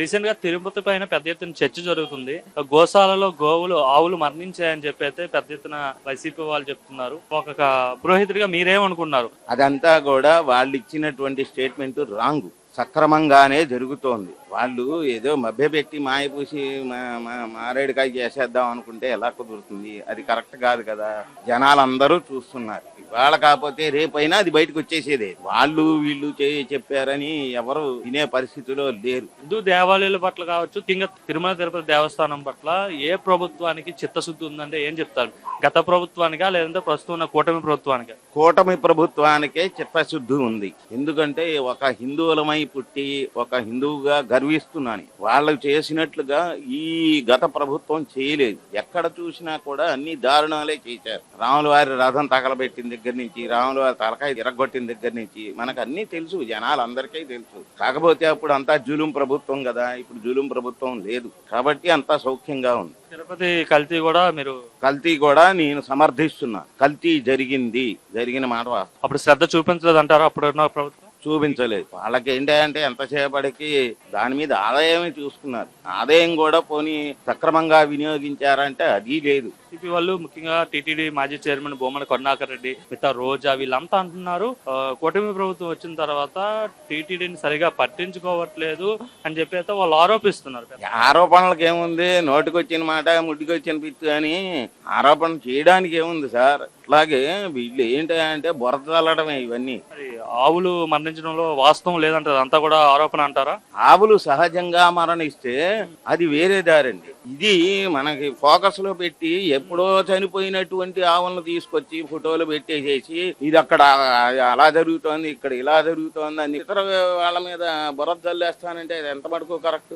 Recent గా తిరుపతి పైన పెద్ద ఎత్తున చర్చ జరుగుతుంది. గోశాలలో ఆవులు మరణించాయని చెప్పి అయితే పెద్ద ఎత్తున వైసీపీ వాళ్ళు చెప్తున్నారు. ఒక పురోహితుడిగా మీరేమనుకున్నారు? అదంతా కూడా వాళ్ళు ఇచ్చినటువంటి స్టేట్మెంట్ రాంగ్. సక్రమంగానే జరుగుతోంది. వాళ్ళు ఏదో మభ్యపెట్టి మాయపూసి మారేడుకాయ చేసేద్దాం అనుకుంటే ఎలా కుదురుతుంది? అది కరెక్ట్ కాదు కదా. జనాలందరూ చూస్తున్నారు. ఇవాళ కాకపోతే రేపైనా అది బయటకు వచ్చేసేదే. వాళ్ళు వీళ్ళు చెప్పారని ఎవరు వినే పరిస్థితిలో లేరు. హిందూ దేవాలయాల పట్ల కావచ్చు, తిరుమల తిరుపతి దేవస్థానం పట్ల ఏ ప్రభుత్వానికి చిత్తశుద్ధి ఉందంటే ఏం చెప్తారు? గత ప్రభుత్వానికా లేదంటే ప్రస్తుతం ఉన్న కూటమి ప్రభుత్వానికా? కూటమి ప్రభుత్వానికే చిత్తశుద్ధి ఉంది. ఎందుకంటే ఒక హిందువులమై పుట్టి ఒక హిందువుగా గర్విస్తున్నాను. వాళ్ళు చేసినట్లుగా ఈ గత ప్రభుత్వం చేయలేదు. ఎక్కడ చూసినా కూడా అన్ని దారుణాలే చేశారు. రాముల వారి రథం తగలబెట్టిన దగ్గర నుంచి, రాముల వారి తలకాయ తిరగొట్టిన దగ్గర నుంచి మనకు అన్ని తెలుసు, జనాలందరికీ తెలుసు. కాకపోతే అప్పుడు అంతా జులుం ప్రభుత్వం కదా, ఇప్పుడు జులుం ప్రభుత్వం లేదు కాబట్టి అంతా సౌఖ్యంగా ఉంది. తిరుపతి కల్తీ కూడా నేను సమర్థిస్తున్నా. కల్తీ జరిగిన మాట వాస్తవం. అప్పుడు శ్రద్ధ చూపించలేదు అంటారా అప్పుడున్న ప్రభుత్వం? చూపించలేదు. వాళ్ళకి ఏంటంటే ఎంతసేపటికి దాని మీద ఆదాయమే చూసుకున్నారు. ఆదాయం కూడా పోనీ సక్రమంగా వినియోగించారంటే అది లేదు. సిపి వాళ్ళు ముఖ్యంగా టీటీడీ మాజీ చైర్మన్ బొమ్మన కరుణాకర్ రెడ్డి, మిగతా రోజా వీళ్ళంతా అంటున్నారు కూటమి ప్రభుత్వం వచ్చిన తర్వాత టీటీడీని సరిగా పట్టించుకోవట్లేదు అని చెప్పి అయితే వాళ్ళు ఆరోపిస్తున్నారు. ఆరోపణలకు ఏముంది? నోటికొచ్చిన మాట ముడ్డికొచ్చిన పిత్తు అని ఆరోపణ చేయడానికి ఏముంది సార్? అట్లాగే వీళ్ళు ఏంటంటే బురద చల్లడమే ఇవన్నీ. ఆవులు మరణించడంలో వాస్తవం లేదంటారు, అంతా కూడా ఆరోపణ అంటారా? ఆవులు సహజంగా మరణిస్తే అది వేరే దారండి. ఇది మనకి ఫోకస్ లో పెట్టి ఎప్పుడో చనిపోయినటువంటి ఆవులను తీసుకొచ్చి ఫోటోలు పెట్టేసేసి ఇది అక్కడ అలా జరుగుతోంది, ఇక్కడ ఇలా జరుగుతోంది అని ఇతర వాళ్ళ మీద బురద చల్లేస్తానంటే అది ఎంత మటుకు కరెక్ట్?